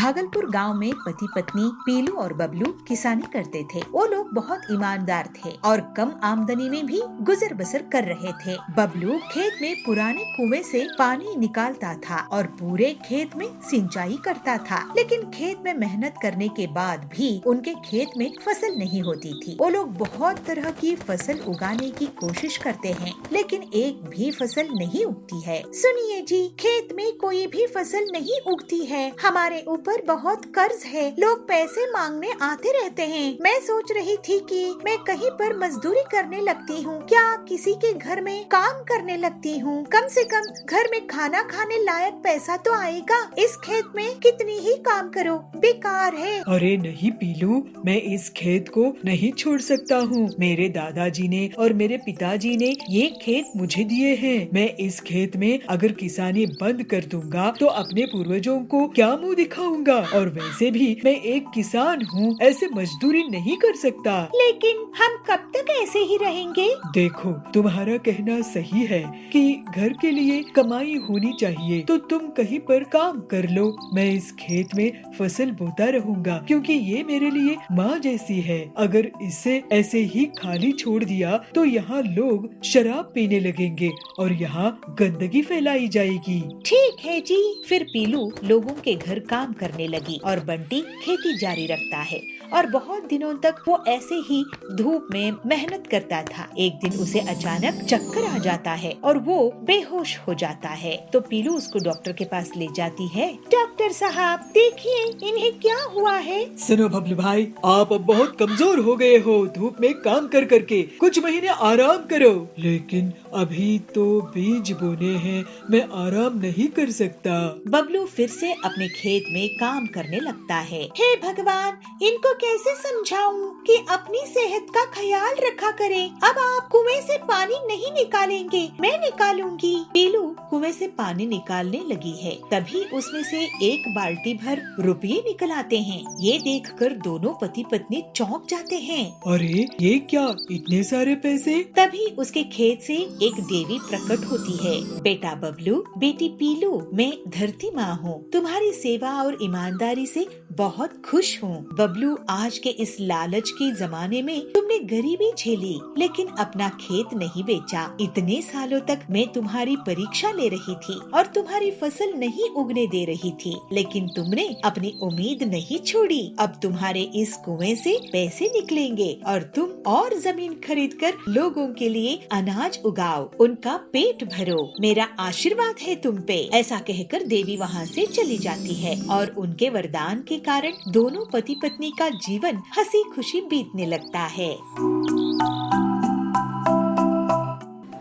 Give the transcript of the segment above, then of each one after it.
भागलपुर गांव में पति पत्नी पीलू और बबलू किसानी करते थे। वो लोग बहुत ईमानदार थे और कम आमदनी में भी गुजर बसर कर रहे थे। बबलू खेत में पुराने कुएं से पानी निकालता था और पूरे खेत में सिंचाई करता था, लेकिन खेत में मेहनत करने के बाद भी उनके खेत में फसल नहीं होती थी। वो लोग बहुत तरह की फसल उगाने की कोशिश करते हैं, लेकिन एक भी फसल नहीं उगती है। सुनिए जी, खेत में कोई भी फसल नहीं उगती है। हमारे ऊपर बहुत कर्ज है, लोग पैसे मांगने आते रहते हैं। मैं सोच रही थी कि मैं कहीं पर मजदूरी करने लगती हूँ, क्या किसी के घर में काम करने लगती हूँ। कम से कम घर में खाना खाने लायक पैसा तो आएगा। इस खेत में कितनी ही काम करो, बेकार है। अरे नहीं पीलू, मैं इस खेत को नहीं छोड़ सकता हूँ। मेरे दादाजी ने और मेरे पिताजी ने ये खेत मुझे दिए हैं। मैं इस खेत में अगर किसानी बंद कर दूंगा तो अपने पूर्वजों को क्या मुँह दिखाऊंगा। और वैसे भी मैं एक किसान हूँ, ऐसे मजदूरी नहीं कर सकता। लेकिन हम कब तक ऐसे ही रहेंगे? देखो, तुम्हारा कहना सही है कि घर के लिए कमाई होनी चाहिए, तो तुम कहीं पर काम कर लो। मैं इस खेत में फसल बोता रहूंगा, क्योंकि ये मेरे लिए माँ जैसी है। अगर इसे ऐसे ही खाली छोड़ दिया तो यहाँ लोग शराब पीने लगेंगे और यहाँ गंदगी फैलाई जाएगी। ठीक है जी। फिर पीलू लोगों के घर काम करने लगी और बंटी खेती जारी रखता है और बहुत दिनों तक वो ऐसे ही धूप में मेहनत करता था। एक दिन उसे अचानक चक्कर आ जाता है और वो बेहोश हो जाता है। तो पीलू उसको डॉक्टर के पास ले जाती है। डॉक्टर साहब, देखिए इन्हें क्या हुआ है। सुनो बबलू भाई, आप अब बहुत कमजोर हो गए हो धूप में काम कर करके। कुछ महीने आराम करो। लेकिन अभी तो बीज बोने हैं, मैं आराम नहीं कर सकता। बबलू फिर से अपने खेत में काम करने लगता है। हे भगवान, इनको कैसे समझाऊं कि अपनी सेहत का ख्याल रखा करें। अब आप कुएं से पानी नहीं निकालेंगे, मैं निकालूंगी। पीलू कुएं से पानी निकालने लगी है, तभी उसमें से एक बाल्टी भर रुपये निकल आते हैं। ये देखकर दोनों पति पत्नी चौंक जाते हैं। अरे ये क्या, इतने सारे पैसे? तभी उसके खेत से एक देवी प्रकट होती है। बेटा बबलू, बेटी पीलू, मैं धरती माँ हूँ। तुम्हारी सेवा और ईमानदारी से बहुत खुश हूँ। बबलू, आज के इस लालच के जमाने में तुमने गरीबी झेली, लेकिन अपना खेत नहीं बेचा। इतने सालों तक मैं तुम्हारी परीक्षा ले रही थी और तुम्हारी फसल नहीं उगने दे रही थी, लेकिन तुमने अपनी उम्मीद नहीं छोड़ी। अब तुम्हारे इस कुएं से पैसे निकलेंगे और तुम और जमीन खरीदकर लोगों के लिए अनाज उगाओ, उनका पेट भरो। मेरा आशीर्वाद है तुम पे। ऐसा कहकर देवी वहाँ से चली जाती है और उनके वरदान के कारण दोनों पति पत्नी का जीवन हंसी खुशी बीतने लगता है।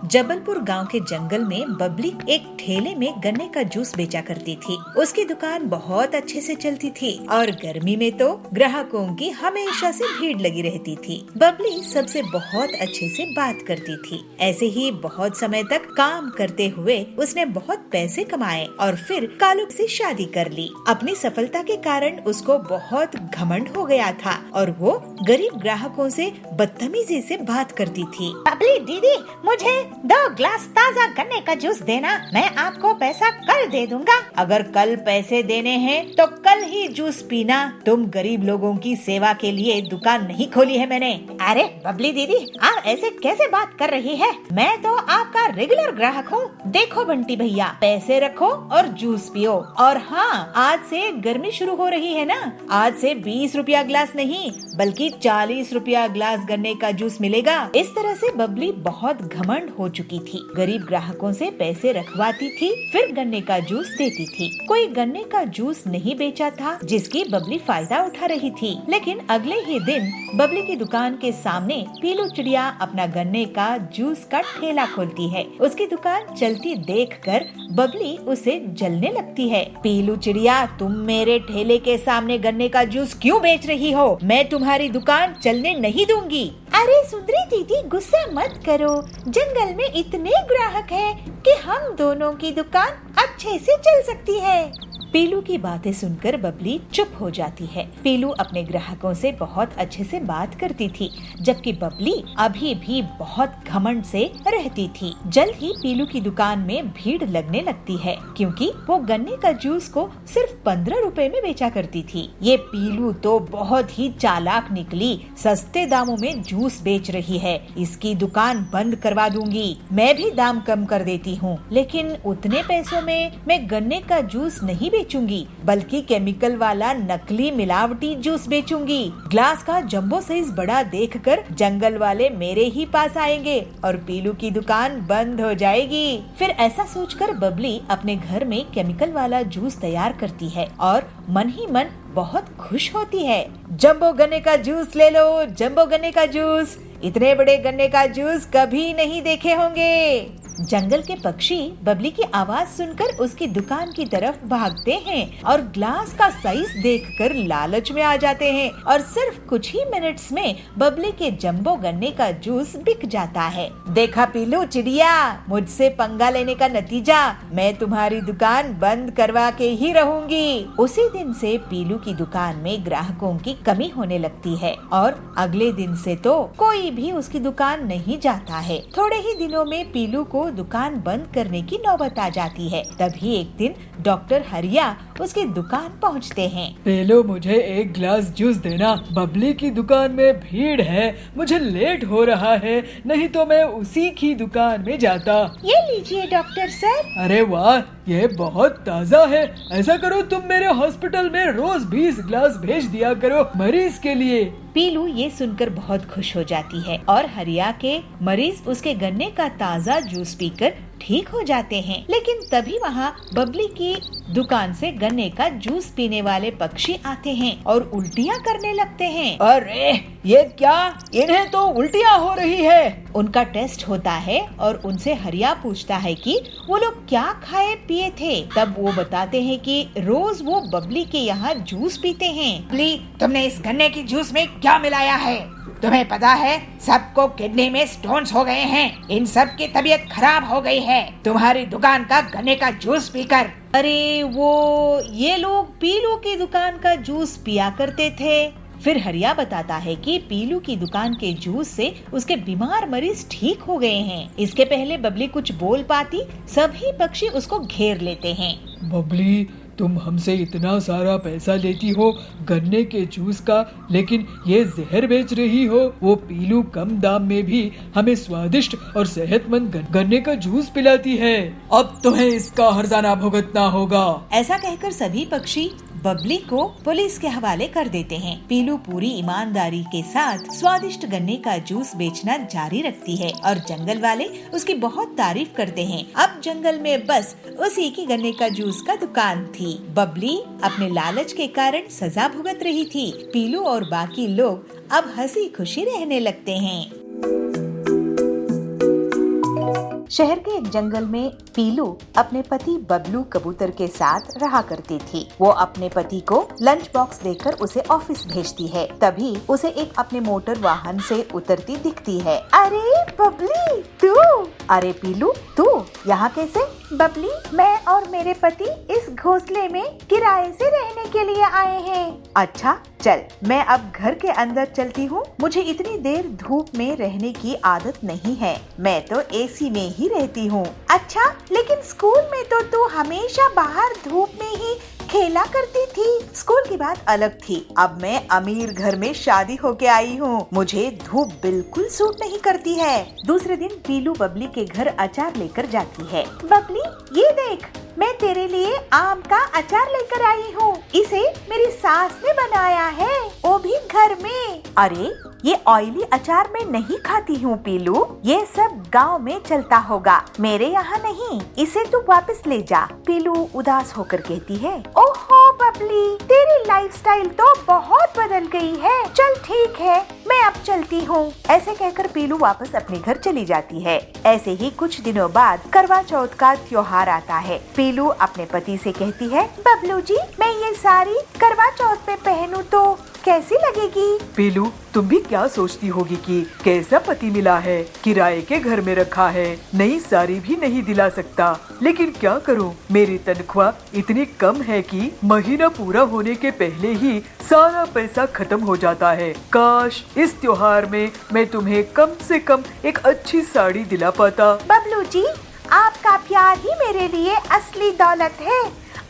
जबलपुर गांव के जंगल में बबली एक ठेले में गन्ने का जूस बेचा करती थी। उसकी दुकान बहुत अच्छे से चलती थी और गर्मी में तो ग्राहकों की हमेशा से भीड़ लगी रहती थी। बबली सबसे बहुत अच्छे से बात करती थी। ऐसे ही बहुत समय तक काम करते हुए उसने बहुत पैसे कमाए और फिर कालू से शादी कर ली। अपनी सफलता के कारण उसको बहुत घमंड हो गया था और वो गरीब ग्राहकों से बदतमीजी से बात करती थी। बबली दीदी, मुझे 2 ग्लास ताजा गन्ने का जूस देना, मैं आपको पैसा कल दे दूंगा। अगर कल पैसे देने हैं तो कल ही जूस पीना। तुम गरीब लोगों की सेवा के लिए दुकान नहीं खोली है मैंने। अरे बबली दीदी, आप ऐसे कैसे बात कर रही है? मैं तो आपका रेगुलर ग्राहक हूँ। देखो बंटी भैया, पैसे रखो और जूस पियो। और हाँ, आज से गर्मी शुरू हो रही है ना, आज से 20 रुपया ग्लास नहीं बल्कि 40 रुपया ग्लास गन्ने का जूस मिलेगा। इस तरह से बबली बहुत घमंड हो चुकी थी। गरीब ग्राहकों से पैसे रखवाती थी, फिर गन्ने का जूस देती थी। कोई गन्ने का जूस नहीं बेचा था जिसकी बबली फायदा उठा रही थी। लेकिन अगले ही दिन बबली की दुकान के सामने पीलू चिड़िया अपना गन्ने का जूस का ठेला खोलती है। उसकी दुकान चलती देखकर बबली उसे जलने लगती है। पीलू चिड़िया, तुम मेरे ठेले के सामने गन्ने का जूस क्यों बेच रही हो? मैं तुम्हारी दुकान चलने नहीं दूंगी। अरे सुंदरी दीदी, गुस्सा मत करो। जंगल में इतने ग्राहक हैं कि हम दोनों की दुकान अच्छे से चल सकती है। पीलू की बातें सुनकर बबली चुप हो जाती है। पीलू अपने ग्राहकों से बहुत अच्छे से बात करती थी, जबकि बबली अभी भी बहुत घमंड से रहती थी। जल्द ही पीलू की दुकान में भीड़ लगने लगती है, क्योंकि वो गन्ने का जूस को सिर्फ 15 रुपए में बेचा करती थी। ये पीलू तो बहुत ही चालाक निकली, सस्ते दामों में जूस बेच रही है, इसकी दुकान बंद करवा दूंगी। मैं भी दाम कम कर देती हूँ, लेकिन उतने पैसों में मैं गन्ने का जूस नहीं बेचूंगी, बल्कि केमिकल वाला नकली मिलावटी जूस बेचूंगी। ग्लास का जंबो साइज बड़ा देखकर जंगल वाले मेरे ही पास आएंगे और पीलू की दुकान बंद हो जाएगी। फिर ऐसा सोचकर बबली अपने घर में केमिकल वाला जूस तैयार करती है और मन ही मन बहुत खुश होती है। जंबो गन्ने का जूस ले लो, जंबो गन्ने का जूस, इतने बड़े गन्ने का जूस कभी नहीं देखे होंगे। जंगल के पक्षी बबली की आवाज सुनकर उसकी दुकान की तरफ भागते हैं और ग्लास का साइज देखकर लालच में आ जाते हैं और सिर्फ कुछ ही मिनट्स में बबली के जंबो गन्ने का जूस बिक जाता है। देखा पीलू चिड़िया, मुझसे पंगा लेने का नतीजा, मैं तुम्हारी दुकान बंद करवा के ही रहूंगी। उसी दिन से पीलू की दुकान में ग्राहकों की कमी होने लगती है और अगले दिन से तो कोई भी उसकी दुकान नहीं जाता है। थोड़े ही दिनों में पीलू को दुकान बंद करने की नौबत आ जाती है। तभी एक दिन डॉक्टर हरिया उसकी दुकान पहुंचते हैं। पेलो, मुझे एक गिलास जूस देना, बबली की दुकान में भीड़ है, मुझे लेट हो रहा है, नहीं तो मैं उसी की दुकान में जाता। ये लीजिए डॉक्टर सर। अरे वाह, ये बहुत ताज़ा है। ऐसा करो, तुम मेरे हॉस्पिटल में रोज 20 गिलास भेज दिया करो मरीज के लिए। पीलू ये सुनकर बहुत खुश हो जाती है और हरिया के मरीज उसके गन्ने का ताज़ा जूस पीकर ठीक हो जाते हैं। लेकिन तभी वहाँ बबली की दुकान से गन्ने का जूस पीने वाले पक्षी आते हैं और उल्टियाँ करने लगते हैं। अरे ये क्या, इन्हें तो उल्टियाँ हो रही है। उनका टेस्ट होता है और उनसे हरिया पूछता है कि वो लोग क्या खाए पिए थे। तब वो बताते हैं कि रोज वो बबली के यहाँ जूस पीते हैं। बबली, तुमने इस गन्ने की जूस में क्या मिलाया है? तुम्हें पता है सबको किडनी में स्टोन्स हो गए हैं, इन सब की तबीयत खराब हो गई है तुम्हारी दुकान का गन्ने का जूस पीकर। अरे वो ये लोग पीलू की दुकान का जूस पिया करते थे। फिर हरिया बताता है कि पीलू की दुकान के जूस से उसके बीमार मरीज ठीक हो गए हैं। इसके पहले बबली कुछ बोल पाती, सभी पक्षी उसको घेर लेते हैं। बबली, तुम हमसे इतना सारा पैसा लेती हो गन्ने के जूस का, लेकिन ये जहर बेच रही हो। वो पीलू कम दाम में भी हमें स्वादिष्ट और सेहतमंद गन्ने का जूस पिलाती है। अब तुम्हें इसका हर्जाना भुगतना होगा। ऐसा कहकर सभी पक्षी बबली को पुलिस के हवाले कर देते हैं। पीलू पूरी ईमानदारी के साथ स्वादिष्ट गन्ने का जूस बेचना जारी रखती है और जंगल वाले उसकी बहुत तारीफ करते हैं। अब जंगल में बस उसी की गन्ने का जूस का दुकान थी। बबली अपने लालच के कारण सजा भुगत रही थी। पीलू और बाकी लोग अब हंसी खुशी रहने लगते हैं। शहर के एक जंगल में पीलू अपने पति बबलू कबूतर के साथ रहा करती थी। वो अपने पति को लंच बॉक्स देकर उसे ऑफिस भेजती है। तभी उसे एक अपने मोटर वाहन से उतरती दिखती है। अरे बबली, तू? अरे पीलू, तू यहाँ कैसे? बबली, मैं और मेरे पति इस घोंसले में किराए से रहने के लिए आए हैं। अच्छा चल, मैं अब घर के अंदर चलती हूँ। मुझे इतनी देर धूप में रहने की आदत नहीं है, मैं तो एसी में ही रहती हूँ। अच्छा, लेकिन स्कूल में तो तू हमेशा बाहर धूप में ही खेला करती थी। स्कूल की बात अलग थी, अब मैं अमीर घर में शादी होके आई हूँ, मुझे धूप बिल्कुल सूट नहीं करती है। दूसरे दिन पीलू बबली के घर अचार लेकर जाती है। बबली, ये देख, मैं तेरे लिए आम का अचार लेकर आई हूँ। इसे मेरी सास ने बनाया है, वो भी घर में। अरे ये ऑयली अचार मैं नहीं खाती हूँ पीलू, ये सब गांव में चलता होगा, मेरे यहाँ नहीं, इसे तू वापस ले जा। पीलू उदास होकर कहती है। ओहो बबली, तेरी लाइफस्टाइल तो बहुत बदल गई है। चल ठीक है, मैं अब चलती हूँ। ऐसे कहकर पीलू वापस अपने घर चली जाती है। ऐसे ही कुछ दिनों बाद करवा चौथ का त्योहार आता है। पीलू अपने पति से कहती है, बबलू जी, मैं ये साड़ी करवा चौथ पे पहनूं तो कैसी लगेगी? पीलू, तुम भी क्या सोचती होगी कि कैसा पति मिला है, किराए के घर में रखा है, नई साड़ी भी नहीं दिला सकता। लेकिन क्या करूं, मेरी तनख्वाह इतनी कम है कि महीना पूरा होने के पहले ही सारा पैसा खत्म हो जाता है। काश इस त्योहार में मैं तुम्हें कम से कम एक अच्छी साड़ी दिला पाता। बबलू जी, आपका प्यार ही मेरे लिए असली दौलत है।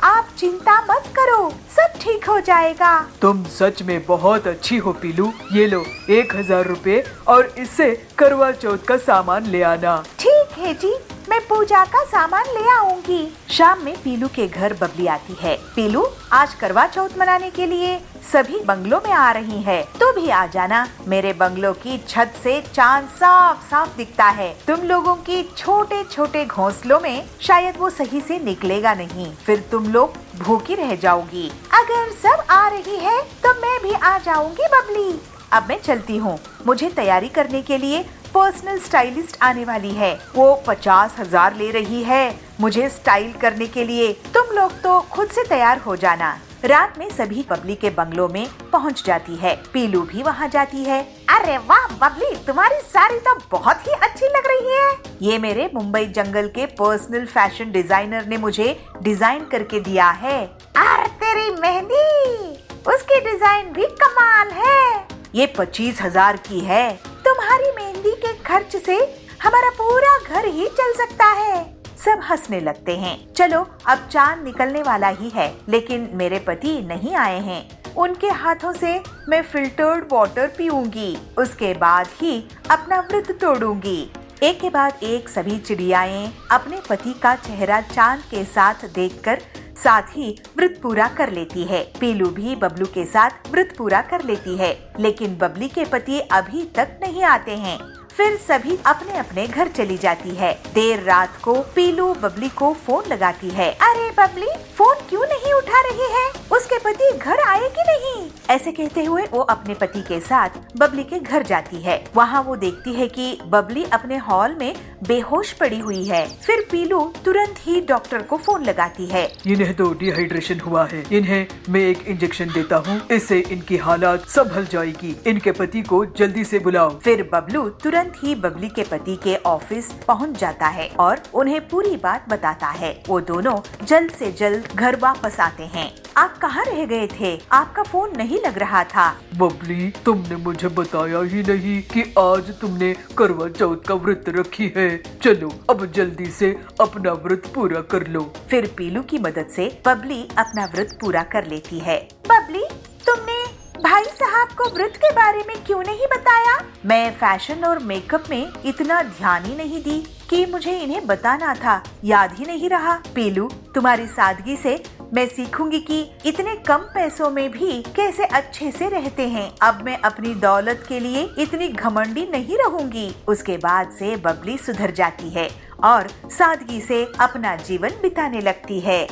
आप चिंता मत करो, सब ठीक हो जाएगा। तुम सच में बहुत अच्छी हो पीलू। ये लो 1000 रुपए और इससे करवा चौथ का सामान ले आना। ठीक है जी, मैं पूजा का सामान ले आऊंगी। शाम में पीलू के घर बबली आती है। पीलू, आज करवा चौथ मनाने के लिए सभी बंगलों में आ रही है, तो भी आ जाना। मेरे बंगलों की छत से चांद साफ साफ दिखता है। तुम लोगों की छोटे छोटे घोंसलों में शायद वो सही से निकलेगा नहीं, फिर तुम लोग भूखी रह जाओगी। अगर सब आ रही है तो मैं भी आ जाऊंगी बबली। अब मैं चलती हूँ, मुझे तैयारी करने के लिए पर्सनल स्टाइलिस्ट आने वाली है। वो 50,000 ले रही है मुझे स्टाइल करने के लिए। तुम लोग तो खुद से तैयार हो जाना। रात में सभी बबली के बंगलों में पहुंच जाती है। पीलू भी वहां जाती है। अरे वाह बबली, तुम्हारी साड़ी तो बहुत ही अच्छी लग रही है। ये मेरे मुंबई जंगल के पर्सनल फैशन डिजाइनर ने मुझे डिजाइन करके दिया है। अरे तेरी मेहंदी, उसकी डिजाइन भी कमाल है। ये 25,000 की है। तुम्हारी मेहंदी के खर्च से हमारा पूरा घर ही चल सकता है। सब हंसने लगते हैं। चलो, अब चांद निकलने वाला ही है, लेकिन मेरे पति नहीं आए हैं। उनके हाथों से मैं फिल्टर्ड वाटर पीऊंगी, उसके बाद ही अपना व्रत तोड़ूंगी। एक के बाद एक सभी चिड़ियाएं अपने पति का चेहरा चांद के साथ देखकर साथ ही व्रत पूरा कर लेती है। पीलू भी बबलू के साथ व्रत पूरा कर लेती है, लेकिन बबली के पति अभी तक नहीं आते हैं। फिर सभी अपने अपने घर चली जाती है। देर रात को पीलू बबली को फोन लगाती है। अरे बबली, फोन क्यों नहीं उठा रही है? उसके पति घर आए कि नहीं? ऐसे कहते हुए वो अपने पति के साथ बबली के घर जाती है। वहाँ वो देखती है कि बबली अपने हॉल में बेहोश पड़ी हुई है। फिर पीलू तुरंत ही डॉक्टर को फोन लगाती है। इन्हें तो डिहाइड्रेशन हुआ है, इन्हें मैं एक इंजेक्शन देता हूँ, इससे इनकी हालत संभल जाएगी। इनके पति को जल्दी से बुलाओ। फिर बबलू तुरंत ही बबली के पति के ऑफिस पहुंच जाता है और उन्हें पूरी बात बताता है। वो दोनों जल्द से जल्द घर वापस आते हैं। आप कहाँ रह गए थे? आपका फोन नहीं लग रहा था। बबली, तुमने मुझे बताया ही नहीं कि आज तुमने करवा चौथ का व्रत रखी है। चलो अब जल्दी से अपना व्रत पूरा कर लो। फिर पीलू की मदद से बबली अपना व्रत पूरा कर लेती है। बबली, तुमने भाई साहब को व्रत के बारे में क्यों नहीं बताया? मैं फैशन और मेकअप में इतना ध्यान ही नहीं दी कि मुझे इन्हें बताना था, याद ही नहीं रहा। पीलू, तुम्हारी सादगी से मैं सीखूंगी कि इतने कम पैसों में भी कैसे अच्छे से रहते हैं। अब मैं अपनी दौलत के लिए इतनी घमंडी नहीं रहूंगी। उसके बाद से बबली सुधर जाती है और सादगी से अपना जीवन बिताने लगती है।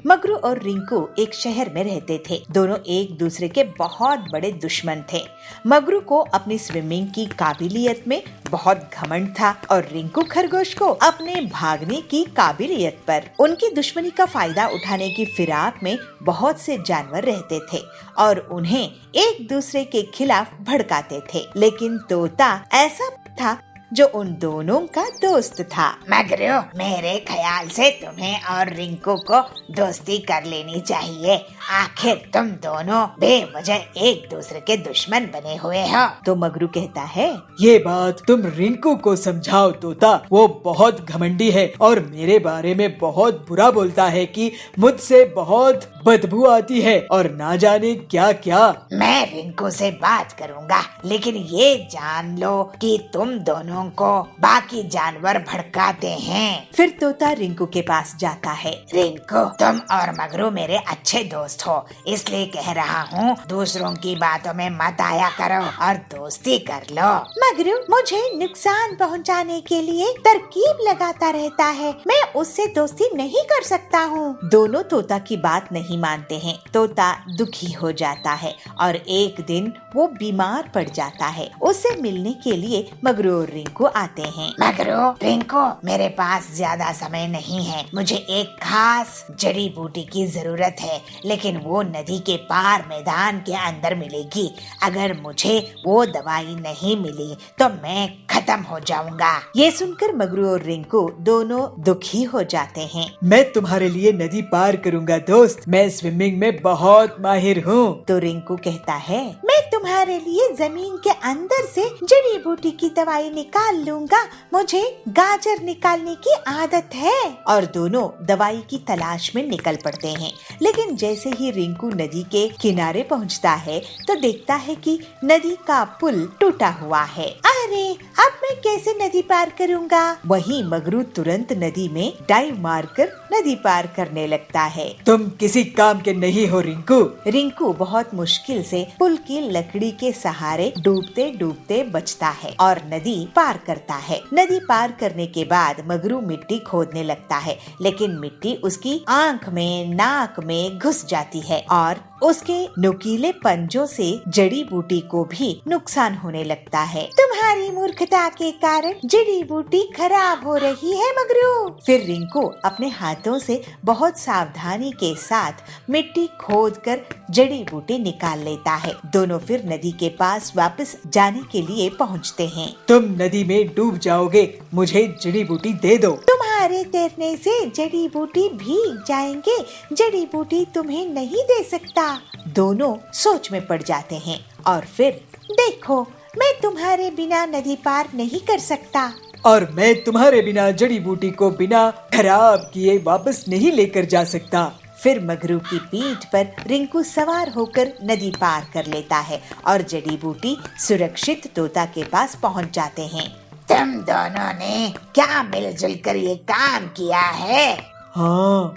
मगरू और रिंकू एक शहर में रहते थे। दोनों एक दूसरे के बहुत बड़े दुश्मन थे। मगरू को अपनी स्विमिंग की काबिलियत में बहुत घमंड था और रिंकू खरगोश को अपने भागने की काबिलियत पर। उनकी दुश्मनी का फायदा उठाने की फिराक में बहुत से जानवर रहते थे और उन्हें एक दूसरे के खिलाफ भड़काते थे। लेकिन तोता ऐसा था जो उन दोनों का दोस्त था। मगरू, मेरे ख्याल से तुम्हें और रिंकू को दोस्ती कर लेनी चाहिए। आखिर तुम दोनों बेवजह एक दूसरे के दुश्मन बने हुए हो। तो मगरू कहता है, ये बात तुम रिंकू को समझाओ तोता, वो बहुत घमंडी है और मेरे बारे में बहुत बुरा बोलता है कि मुझसे बहुत बदबू आती है और ना जाने क्या क्या। मैं रिंकू से बात करूंगा, लेकिन ये जान लो कि तुम दोनों को बाकी जानवर भड़काते हैं। फिर तोता रिंकू के पास जाता है। रिंकू, तुम और मगरू मेरे अच्छे दोस्त हो, इसलिए कह रहा हूँ दूसरों की बातों में मत आया करो और दोस्ती कर लो। मगरू मुझे नुकसान पहुँचाने के लिए तरकीब लगाता रहता है, मैं उससे दोस्ती नहीं कर सकता हूँ। दोनों तोता की बात नहीं मानते हैं। तोता दुखी हो जाता है और एक दिन वो बीमार पड़ जाता है। उससे मिलने के लिए मगरू और रिंकू रिंकू आते हैं। मगरू, रिंकू, मेरे पास ज्यादा समय नहीं है। मुझे एक खास जड़ी बूटी की जरूरत है, लेकिन वो नदी के पार मैदान के अंदर मिलेगी। अगर मुझे वो दवाई नहीं मिली तो मैं खत्म हो जाऊंगा। ये सुनकर मगरू और रिंकू दोनों दुखी हो जाते हैं। मैं तुम्हारे लिए नदी पार करूंगा दोस्त, मैं स्विमिंग में बहुत माहिर हूँ। तो रिंकू कहता है, मैं तुम्हारे लिए जमीन के अंदर से जड़ी बूटी की दवाई निकाल लूंगा, मुझे गाजर निकालने की आदत है। और दोनों दवाई की तलाश में निकल पड़ते हैं। लेकिन जैसे ही रिंकू नदी के किनारे पहुंचता है तो देखता है कि नदी का पुल टूटा हुआ है। अरे, अब मैं कैसे नदी पार करूंगा? वहीं मगरू तुरंत नदी में डाइव मारकर नदी पार करने लगता है। तुम किसी काम के नहीं हो रिंकू। रिंकू बहुत मुश्किल से पुल की लकड़ी के सहारे डूबते डूबते बचता है और नदी पार करता है। नदी पार करने के बाद मगरू मिट्टी खोदने लगता है, लेकिन मिट्टी उसकी आंख में, नाक में घुस जाती है और उसके नुकीले पंजों से जड़ी बूटी को भी नुकसान होने लगता है। तुम्हारी मूर्खता के कारण जड़ी बूटी खराब हो रही है मगरू। फिर रिंकू अपने हाथों से बहुत सावधानी के साथ मिट्टी खोदकर जड़ी बूटी निकाल लेता है। दोनों फिर नदी के पास वापस जाने के लिए पहुंचते हैं। तुम नदी में डूब जाओगे, मुझे जड़ी बूटी दे दो। तुम्हारे तैरने से जड़ी बूटी भीग जाएंगे, जड़ी बूटी तुम्हें नहीं दे सकता। दोनों सोच में पड़ जाते हैं और फिर देखो, मैं तुम्हारे बिना नदी पार नहीं कर सकता। और मैं तुम्हारे बिना जड़ी बूटी को बिना खराब किए वापस नहीं लेकर जा सकता। फिर मगरू की पीठ पर रिंकू सवार होकर नदी पार कर लेता है और जड़ी बूटी सुरक्षित तोता के पास पहुंच जाते हैं। तुम दोनों ने क्या मिलजुल कर ये काम किया है? हाँ,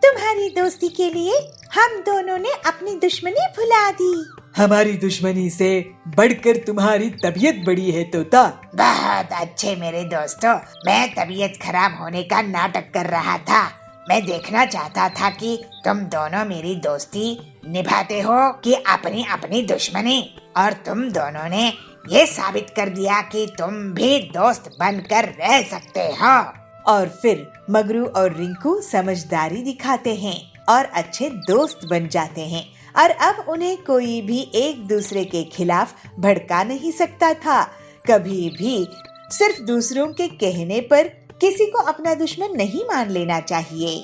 तुम्हारी दोस्ती के लिए हम दोनों ने अपनी दुश्मनी भुला दी। हमारी दुश्मनी से बढ़कर तुम्हारी तबीयत बड़ी है तोता। बहुत अच्छे मेरे दोस्तों, मैं तबीयत खराब होने का नाटक कर रहा था। मैं देखना चाहता था कि तुम दोनों मेरी दोस्ती निभाते हो कि अपनी अपनी दुश्मनी, और तुम दोनों ने ये साबित कर दिया कि तुम भी दोस्त बनकर रह सकते हो। और फिर मगरू और रिंकू समझदारी दिखाते हैं और अच्छे दोस्त बन जाते हैं और अब उन्हें कोई भी एक दूसरे के खिलाफ भड़का नहीं सकता था। कभी भी सिर्फ दूसरों के कहने पर किसी को अपना दुश्मन नहीं मान लेना चाहिए।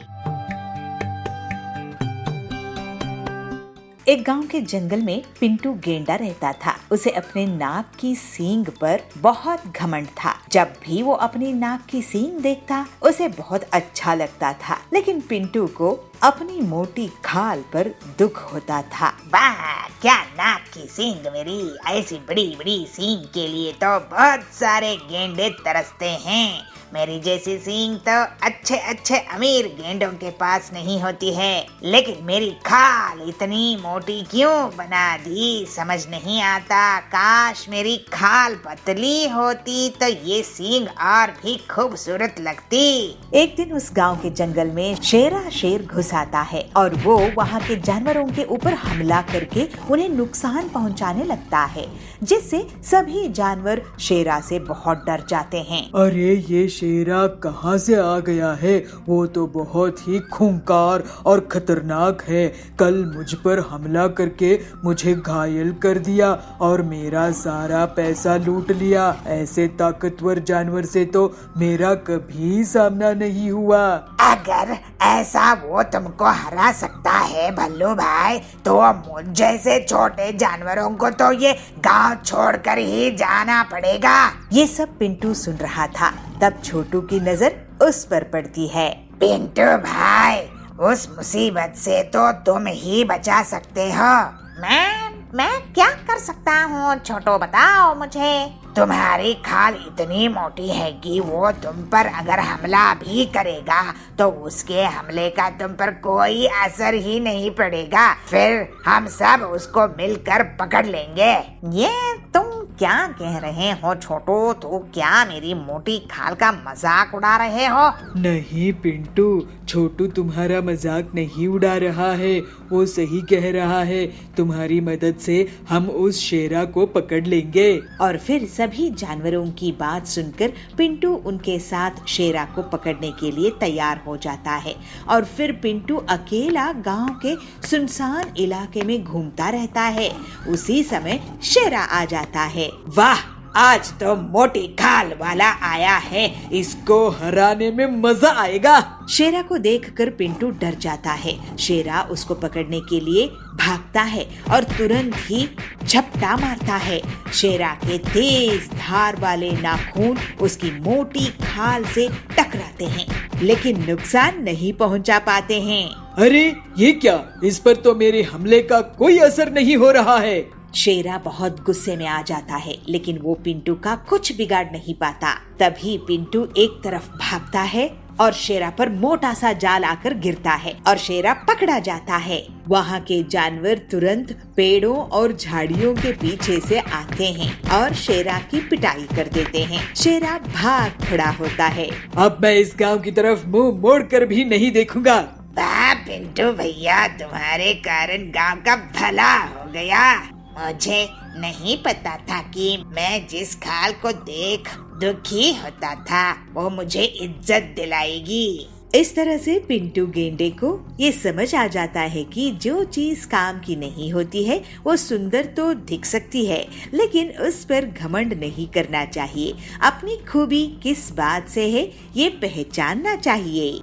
एक गांव के जंगल में पिंटू गेंडा रहता था। उसे अपने नाक की सींग पर बहुत घमंड था। जब भी वो अपनी नाक की सींग देखता उसे बहुत अच्छा लगता था, लेकिन पिंटू को अपनी मोटी खाल पर दुख होता था। वाह, क्या नाक की सींग मेरी! ऐसी बड़ी बड़ी सींग के लिए तो बहुत सारे गेंडे तरसते हैं। मेरी जैसी सींग तो अच्छे अच्छे अमीर गेंडों के पास नहीं होती है, लेकिन मेरी खाल इतनी मोटी क्यों बना दी समझ नहीं आता। काश मेरी खाल पतली होती तो ये सींग और भी खूबसूरत लगती। एक दिन उस गांव के जंगल में शेर घुस आता है और वो वहाँ के जानवरों के ऊपर हमला करके उन्हें नुकसान पहुँचाने लगता है, जिससे सभी जानवर शेरा से बहुत डर जाते हैं। अरे ये शेरा कहाँ से आ गया है? वो तो बहुत ही खूंखार और खतरनाक है। कल मुझ पर हमला करके मुझे घायल कर दिया और मेरा सारा पैसा लूट लिया। ऐसे ताकतवर जानवर से तो मेरा कभी सामना नहीं हुआ। अगर ऐसा वो तुमको हरा सकता है भल्लू भाई, तो मुझ जैसे छोटे जानवरों को तो ये गांव छोड़कर ही जाना पड़ेगा। ये सब पिंटू सुन रहा था। तब छोटू की नजर उस पर पड़ती है। पिंटू भाई, उस मुसीबत से तो तुम ही बचा सकते हो। मैं क्या कर सकता हूँ छोटू, बताओ मुझे। तुम्हारी खाल इतनी मोटी है कि वो तुम पर अगर हमला भी करेगा तो उसके हमले का तुम पर कोई असर ही नहीं पड़ेगा। फिर हम सब उसको मिलकर पकड़ लेंगे। ये तुम क्या कह रहे हो छोटू? तू क्या मेरी मोटी खाल का मजाक उड़ा रहे हो? नहीं पिंटू, छोटू तुम्हारा मजाक नहीं उड़ा रहा है, वो सही कह रहा है। तुम्हारी मदद से हम उस शेरा को पकड़ लेंगे। और फिर सभी जानवरों की बात सुनकर पिंटू उनके साथ शेरा को पकड़ने के लिए तैयार हो जाता है। और फिर पिंटू अकेला गांव के सुनसान इलाके में घूमता रहता है। उसी समय शेरा आ जाता है। वाह, आज तो मोटी खाल वाला आया है, इसको हराने में मजा आएगा। शेरा को देखकर पिंटू डर जाता है। शेरा उसको पकड़ने के लिए भागता है और तुरंत ही झपटा मारता है। शेरा के तेज धार वाले नाखून उसकी मोटी खाल से टकराते हैं, लेकिन नुकसान नहीं पहुंचा पाते हैं। अरे ये क्या, इस पर तो मेरे हमले का कोई असर नहीं हो रहा है। शेरा बहुत गुस्से में आ जाता है, लेकिन वो पिंटू का कुछ बिगाड़ नहीं पाता। तभी पिंटू एक तरफ भागता है और शेरा पर मोटा सा जाल आकर गिरता है और शेरा पकड़ा जाता है। वहाँ के जानवर तुरंत पेड़ों और झाड़ियों के पीछे से आते हैं और शेरा की पिटाई कर देते हैं। शेरा भाग खड़ा होता है। अब मैं इस गांव की तरफ मुंह मोड़ कर भी नहीं देखूंगा। वाह पिंटू भैया, तुम्हारे कारण गांव का भला हो गया। मुझे नहीं पता था कि मैं जिस खाल को देख दुखी होता था वो मुझे इज्जत दिलाएगी। इस तरह से पिंटू गेंडे को ये समझ आ जाता है कि जो चीज काम की नहीं होती है वो सुंदर तो दिख सकती है, लेकिन उस पर घमंड नहीं करना चाहिए। अपनी खूबी किस बात से है ये पहचानना चाहिए।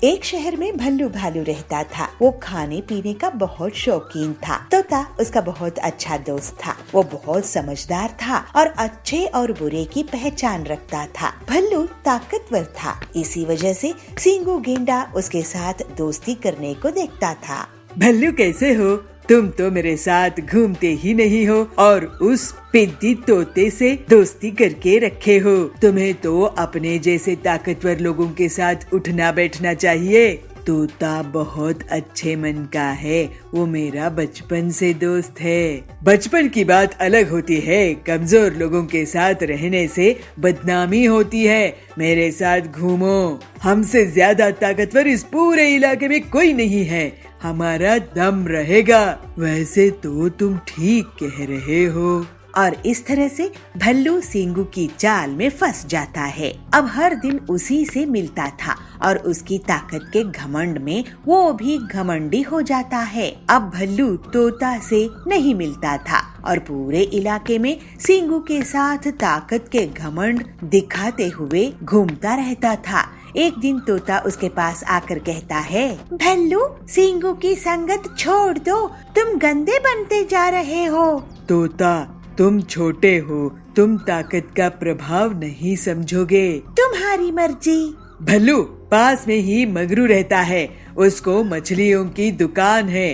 एक शहर में भल्लू भालू रहता था। वो खाने पीने का बहुत शौकीन था। तोता उसका बहुत अच्छा दोस्त था। वो बहुत समझदार था और अच्छे और बुरे की पहचान रखता था। भल्लू ताकतवर था, इसी वजह से सींगू गेंडा उसके साथ दोस्ती करने को देखता था। भल्लू कैसे हो? तुम तो मेरे साथ घूमते ही नहीं हो और उस पिद्दी तोते से दोस्ती करके रखे हो। तुम्हें तो अपने जैसे ताकतवर लोगों के साथ उठना बैठना चाहिए। तोता बहुत अच्छे मन का है, वो मेरा बचपन से दोस्त है। बचपन की बात अलग होती है, कमजोर लोगों के साथ रहने से बदनामी होती है। मेरे साथ घूमो, हमसे ज्यादा ताकतवर इस पूरे इलाके में कोई नहीं है, हमारा दम रहेगा। वैसे तो तुम ठीक कह रहे हो। और इस तरह से भल्लू सींगू की चाल में फंस जाता है। अब हर दिन उसी से मिलता था और उसकी ताकत के घमंड में वो भी घमंडी हो जाता है। अब भल्लू तोता से नहीं मिलता था और पूरे इलाके में सींगू के साथ ताकत के घमंड दिखाते हुए घूमता रहता था। एक दिन तोता उसके पास आकर कहता है, भल्लू सींगू की संगत छोड़ दो, तुम गंदे बनते जा रहे हो। तोता तुम छोटे हो, तुम ताकत का प्रभाव नहीं समझोगे। तुम्हारी मर्जी। भल्लू पास में ही मगरू रहता है, उसको मछलियों की दुकान है।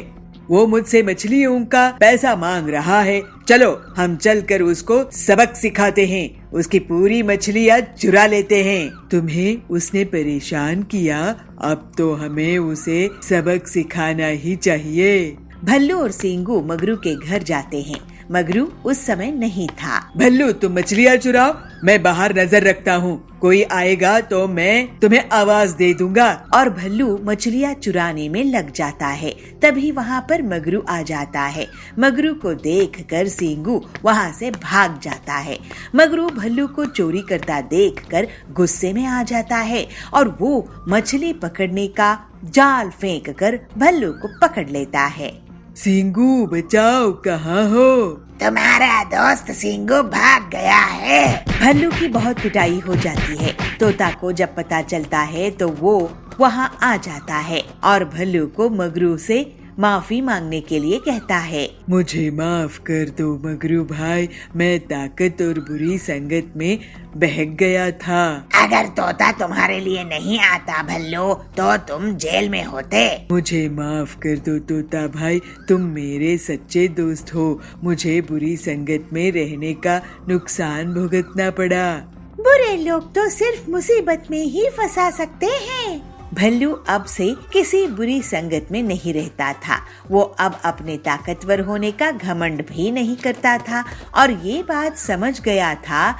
वो मुझसे मछलियों का पैसा मांग रहा है। चलो हम चलकर उसको सबक सिखाते हैं, उसकी पूरी मछलियाँ चुरा लेते हैं। तुम्हें उसने परेशान किया, अब तो हमें उसे सबक सिखाना ही चाहिए। भल्लू और सींगू मगरू के घर जाते हैं। मगरू उस समय नहीं था। भल्लू तुम मछलियाँ चुराओ, मैं बाहर नजर रखता हूँ, कोई आएगा तो मैं तुम्हें आवाज दे दूंगा। और भल्लू मछलियाँ चुराने में लग जाता है। तभी वहाँ पर मगरू आ जाता है। मगरू को देखकर सींगू वहाँ से भाग जाता है। मगरू भल्लू को चोरी करता देखकर गुस्से में आ जाता है और वो मछली पकड़ने का जाल फेंक कर भल्लू को पकड़ लेता है। सींगू बचाओ, कहाँ हो? तुम्हारा दोस्त सींगू भाग गया है। भल्लू की बहुत पिटाई हो जाती है। तोता को जब पता चलता है तो वो वहाँ आ जाता है और भल्लू को मगरू से माफी मांगने के लिए कहता है। मुझे माफ कर दो मगरू भाई, मैं ताकत और बुरी संगत में बहक गया था। अगर तोता तुम्हारे लिए नहीं आता भल्लू तो तुम जेल में होते। मुझे माफ कर दो तोता भाई, तुम मेरे सच्चे दोस्त हो। मुझे बुरी संगत में रहने का नुकसान भुगतना पड़ा। बुरे लोग तो सिर्फ मुसीबत में ही फंसा सकते हैं। भल्लू अब से किसी बुरी संगत में नहीं रहता था। वो अब अपने ताकतवर होने का घमंड भी नहीं करता था और ये बात समझ गया था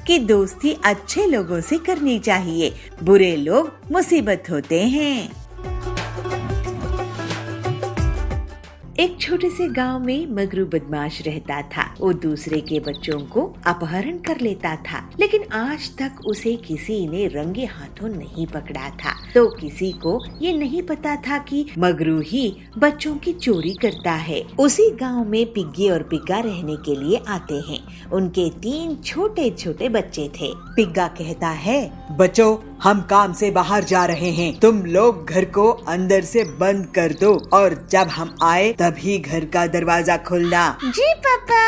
कि दोस्ती अच्छे लोगों से करनी चाहिए, बुरे लोग मुसीबत होते हैं। एक छोटे से गांव में मगरू बदमाश रहता था। वो दूसरे के बच्चों को अपहरण कर लेता था, लेकिन आज तक उसे किसी ने रंगे हाथों नहीं पकड़ा था। तो किसी को ये नहीं पता था कि मगरू ही बच्चों की चोरी करता है। उसी गांव में पिग्गी और पिग्गा रहने के लिए आते हैं। उनके 3 छोटे छोटे बच्चे थे। पिग्गा कहता है, बच्चों, हम काम से बाहर जा रहे हैं, तुम लोग घर को अंदर से बंद कर दो और जब हम आए तभी घर का दरवाजा खोलना। जी पापा।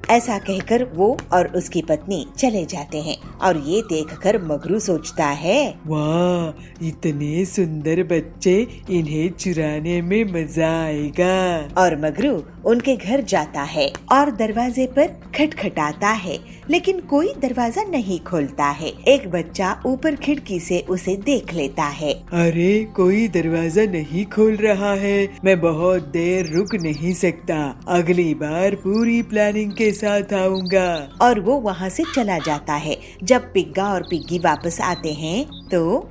ऐसा कहकर वो और उसकी पत्नी चले जाते हैं और ये देखकर मगरू सोचता है, वाह, इतने सुंदर बच्चे, इन्हें चुराने में मजा आएगा। और मगरू उनके घर जाता है और दरवाजे पर खटखटाता है, लेकिन कोई दरवाजा नहीं खोलता है। एक बच्चा ऊपर खिड़की से उसे देख लेता है। अरे, कोई दरवाजा नहीं खोल रहा है, मैं बहुत देर रुक नहीं सकता, अगली बार पूरी प्लानिंग के साथ आऊंगा। और वो वहाँ से चला जाता है। जब पिग्गा और पिग्गी वापस आते हैं तो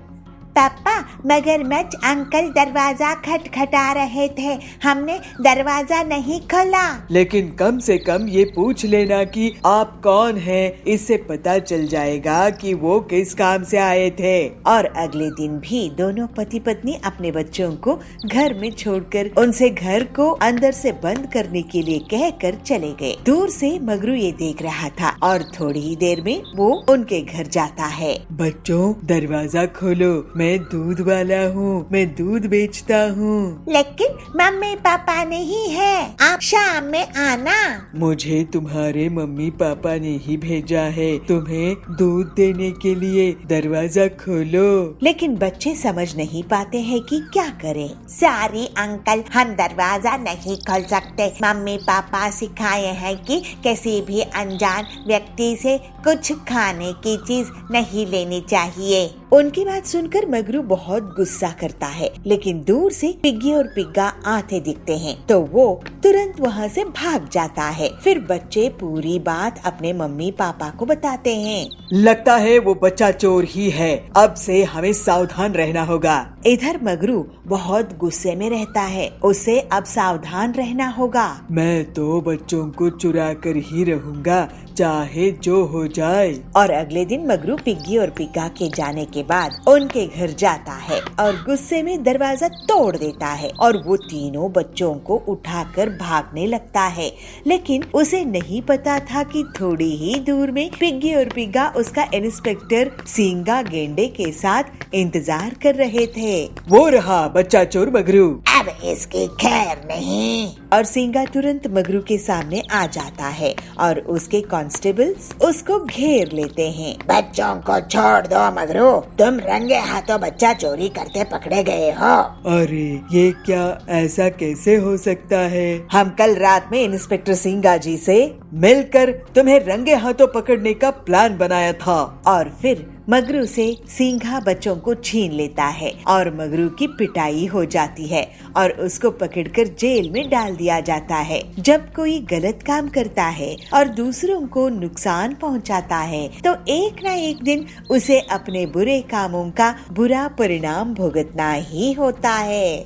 पापा, मगरमच्छ अंकल दरवाजा खटखटा रहे थे, हमने दरवाजा नहीं खोला। लेकिन कम से कम ये पूछ लेना कि आप कौन हैं, इससे पता चल जाएगा कि वो किस काम से आए थे। और अगले दिन भी दोनों पति पत्नी अपने बच्चों को घर में छोड़कर उनसे घर को अंदर से बंद करने के लिए कहकर चले गए। दूर से मगरू ये देख रहा था और थोड़ी ही देर में वो उनके घर जाता है। बच्चों, दरवाजा खोलो, मैं दूध वाला हूँ, मैं दूध बेचता हूँ। लेकिन मम्मी पापा नहीं है, आप शाम में आना। मुझे तुम्हारे मम्मी पापा ने ही भेजा है तुम्हें दूध देने के लिए, दरवाजा खोलो। लेकिन बच्चे समझ नहीं पाते हैं कि क्या करें। सॉरी अंकल, हम दरवाजा नहीं खोल सकते, मम्मी पापा सिखाए हैं कि किसी भी अनजान व्यक्ति से कुछ खाने की चीज नहीं लेनी चाहिए। उनकी बात सुनकर मगरू बहुत गुस्सा करता है, लेकिन दूर से पिग्गी और पिग्गा आते दिखते हैं तो वो तुरंत वहाँ से भाग जाता है। फिर बच्चे पूरी बात अपने मम्मी पापा को बताते हैं। लगता है वो बच्चा चोर ही है, अब से हमें सावधान रहना होगा। इधर मगरू बहुत गुस्से में रहता है, उसे अब सावधान रहना होगा। मैं तो बच्चों को चुरा कर ही रहूंगा, चाहे जो हो जाए। और अगले दिन मगरू पिग्गी और पिग्गा के जाने के बाद उनके घर जाता है और गुस्से में दरवाजा तोड़ देता है और वो तीनों बच्चों को उठाकर भागने लगता है। लेकिन उसे नहीं पता था कि थोड़ी ही दूर में पिग्गी और पिग्गा उसका इंस्पेक्टर सींगा गेंडे के साथ इंतजार कर रहे थे। वो रहा बच्चा चोर मगरू, अब इसकी खैर नहीं। और सींगा तुरंत मगरू के सामने आ जाता है और उसके कांस्टेबल्स उसको घेर लेते हैं। बच्चों को छोड़ दो मगरू, तुम रंगे हाथों बच्चा चोरी करते पकड़े गए हो। अरे ये क्या, ऐसा कैसे हो सकता है? हम कल रात में इंस्पेक्टर सिंगा जी से मिलकर तुम्हें रंगे हाथों पकड़ने का प्लान बनाया था। और फिर मगरू से सिंघा बच्चों को छीन लेता है और मगरू की पिटाई हो जाती है और उसको पकड़कर जेल में डाल दिया जाता है। जब कोई गलत काम करता है और दूसरों को नुकसान पहुंचाता है तो एक न एक दिन उसे अपने बुरे कामों का बुरा परिणाम भुगतना ही होता है।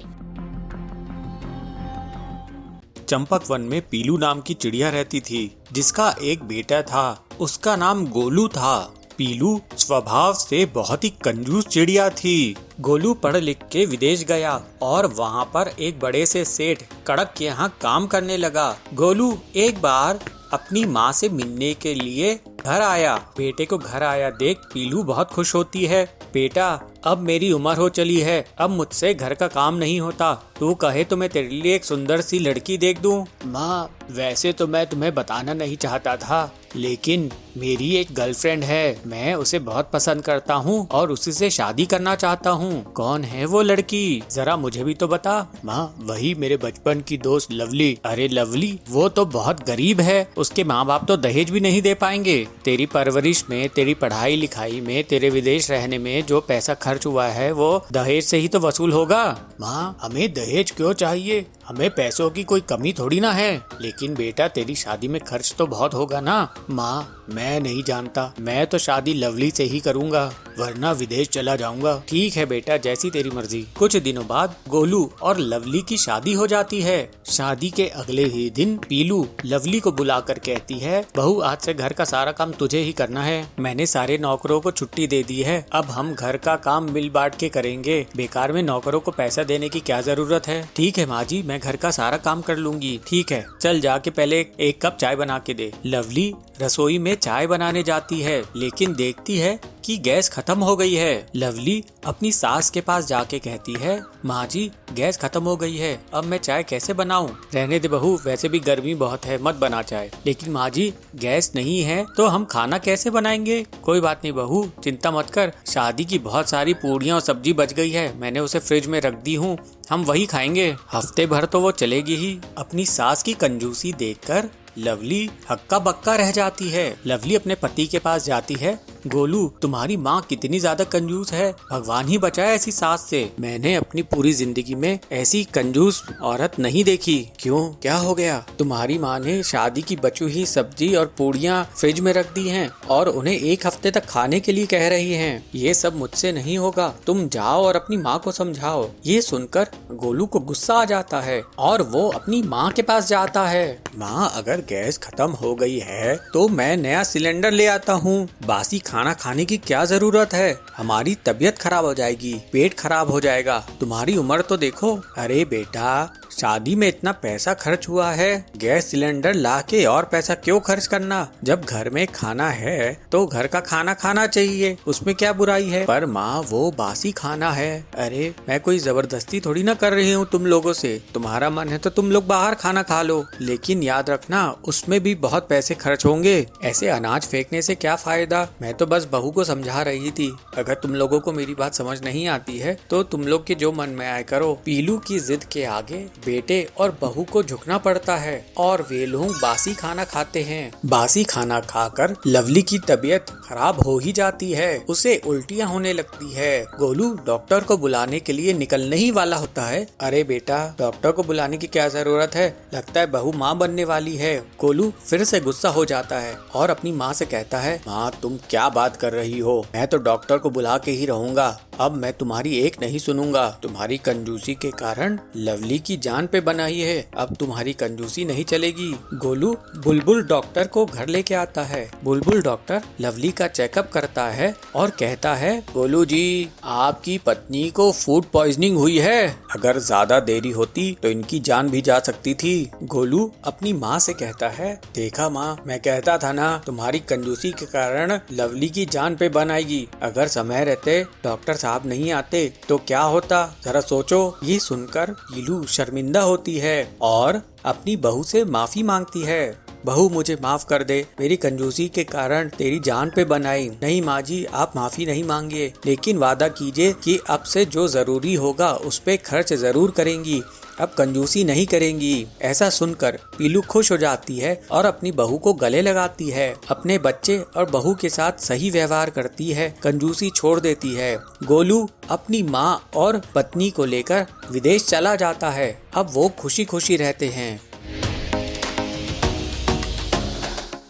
चंपक वन में पीलू नाम की चिड़िया रहती थी, जिसका एक बेटा था। उसका नाम गोलू था। पीलू स्वभाव से बहुत ही कंजूस चिड़िया थी। गोलू पढ़ लिख के विदेश गया और वहाँ पर एक बड़े से सेठ कड़क के यहाँ काम करने लगा। गोलू एक बार अपनी माँ से मिलने के लिए घर आया। बेटे को घर आया देख पीलू बहुत खुश होती है। बेटा, अब मेरी उम्र हो चली है, अब मुझसे घर का काम नहीं होता, तू कहे तो मैं तेरे लिए एक सुंदर सी लड़की देख दूं। माँ, वैसे तो मैं तुम्हें बताना नहीं चाहता था, लेकिन मेरी एक गर्लफ्रेंड है, मैं उसे बहुत पसंद करता हूँ और उसी से शादी करना चाहता हूँ। कौन है वो लड़की, जरा मुझे भी तो बता। माँ, वही मेरे बचपन की दोस्त लवली। अरे लवली, वो तो बहुत गरीब है, उसके माँ बाप तो दहेज भी नहीं दे पाएंगे। तेरी परवरिश में, तेरी पढ़ाई लिखाई में, तेरे विदेश रहने में जो पैसा खर्च हुआ है वो दहेज से ही तो वसूल होगा। माँ, हमें दहेज क्यों चाहिए? हमें पैसों की कोई कमी थोड़ी ना है। लेकिन बेटा, तेरी शादी में खर्च तो बहुत होगा ना। माँ, मैं नहीं जानता, मैं तो शादी लवली से ही करूँगा, वरना विदेश चला जाऊंगा। ठीक है बेटा, जैसी तेरी मर्जी। कुछ दिनों बाद गोलू और लवली की शादी हो जाती है। शादी के अगले ही दिन पीलू लवली को बुलाकर कहती है, बहू, आज से घर का सारा काम तुझे ही करना है। मैंने सारे नौकरों को छुट्टी दे दी है। अब हम घर का काम मिल बांट के करेंगे। बेकार में नौकरों को पैसा देने की क्या जरूरत है। ठीक है माँ जी, मैं घर का सारा काम कर लूंगी। ठीक है, चल जाके पहले एक कप चाय बना के दे। लवली रसोई में चाय बनाने जाती है, लेकिन देखती है कि गैस खत्म हो गई है। लवली अपनी सास के पास जाके कहती है, माँ जी, गैस खत्म हो गई है, अब मैं चाय कैसे बनाऊं? रहने दे बहू, वैसे भी गर्मी बहुत है, मत बना चाय। लेकिन माँ जी, गैस नहीं है तो हम खाना कैसे बनाएंगे? कोई बात नहीं बहू, चिंता मत कर, शादी की बहुत सारी पूड़ियाँ और सब्जी बच गई है, मैंने उसे फ्रिज में रख दी हूँ, हम वही खाएंगे। हफ्ते भर तो वो चलेगी ही। अपनी सास की कंजूसी देखकर लवली हक्का बक्का रह जाती है। लवली अपने पति के पास जाती है, गोलू, तुम्हारी माँ कितनी ज्यादा कंजूस है, भगवान ही बचाए ऐसी सास से। मैंने अपनी पूरी जिंदगी में ऐसी कंजूस औरत नहीं देखी। क्यों, क्या हो गया? तुम्हारी माँ ने शादी की बची हुई सब्जी और पूड़ियाँ फ्रिज में रख दी हैं और उन्हें एक हफ्ते तक खाने के लिए कह रही हैं। ये सब मुझसे नहीं होगा, तुम जाओ और अपनी माँ को समझाओ। ये सुनकर गोलू को गुस्सा आ जाता है और वो अपनी माँ के पास जाता है। माँ, अगर गैस खत्म हो गई है तो मैं नया सिलेंडर ले आता हूँ। बासी खाना खाने की क्या जरूरत है? हमारी तबीयत खराब हो जाएगी, पेट खराब हो जाएगा। तुम्हारी उम्र तो देखो। अरे बेटा, शादी में इतना पैसा खर्च हुआ है, गैस सिलेंडर लाके और पैसा क्यों खर्च करना? जब घर में खाना है तो घर का खाना खाना चाहिए, उसमें क्या बुराई है? पर माँ, वो बासी खाना है। अरे, मैं कोई जबरदस्ती थोड़ी ना कर रही हूँ तुम लोगों से। तुम्हारा मन है तो तुम लोग बाहर खाना खा लो, लेकिन याद रखना उसमें भी बहुत पैसे खर्च होंगे। ऐसे अनाज फेंकने से क्या फायदा? मैं तो बस बहू को समझा रही थी। अगर तुम लोगों को मेरी बात समझ नहीं आती है तो तुम लोग के जो मन में आए करो। पीलू की जिद के आगे बेटे और बहू को झुकना पड़ता है और वे लोग बासी खाना खाते हैं। बासी खाना खाकर लवली की तबीयत खराब हो ही जाती है, उसे उल्टियाँ होने लगती है। गोलू डॉक्टर को बुलाने के लिए निकलने ही वाला होता है। अरे बेटा, डॉक्टर को बुलाने की क्या जरूरत है, लगता है बहू माँ बनने वाली है। गोलू फिर से गुस्सा हो जाता है और अपनी माँ से कहता है, माँ, तुम क्या बात कर रही हो? मैं तो डॉक्टर को बुला के ही रहूंगा, अब मैं तुम्हारी एक नहीं सुनूंगा। तुम्हारी कंजूसी के कारण लवली की जान पे बनाई है, अब तुम्हारी कंजूसी नहीं चलेगी। गोलू बुलबुल डॉक्टर को घर लेके आता है। बुलबुल डॉक्टर लवली का चेकअप करता है और कहता है, गोलू जी, आपकी पत्नी को फूड पॉइजनिंग हुई है, अगर ज्यादा देरी होती तो इनकी जान भी जा सकती थी। गोलू अपनी माँ से कहता है, देखा माँ, मैं कहता था ना, तुम्हारी कंजूसी के कारण लवली की जान पे बन आएगी। अगर समय रहते डॉक्टर साहब नहीं आते तो क्या होता, जरा सोचो। ये सुनकर पीलू शर्मिंदा होती है और अपनी बहू से माफी मांगती है। बहू, मुझे माफ कर दे, मेरी कंजूसी के कारण तेरी जान पे बनाई। नहीं माँ जी, आप माफी नहीं मांगिए, लेकिन वादा कीजिए कि अब से जो जरूरी होगा उस पे खर्च जरूर करेंगी, अब कंजूसी नहीं करेंगी। ऐसा सुनकर पीलू खुश हो जाती है और अपनी बहू को गले लगाती है, अपने बच्चे और बहू के साथ सही व्यवहार करती है, कंजूसी छोड़ देती है। गोलू अपनी माँ और पत्नी को लेकर विदेश चला जाता है। अब वो खुशी खुशी रहते हैं।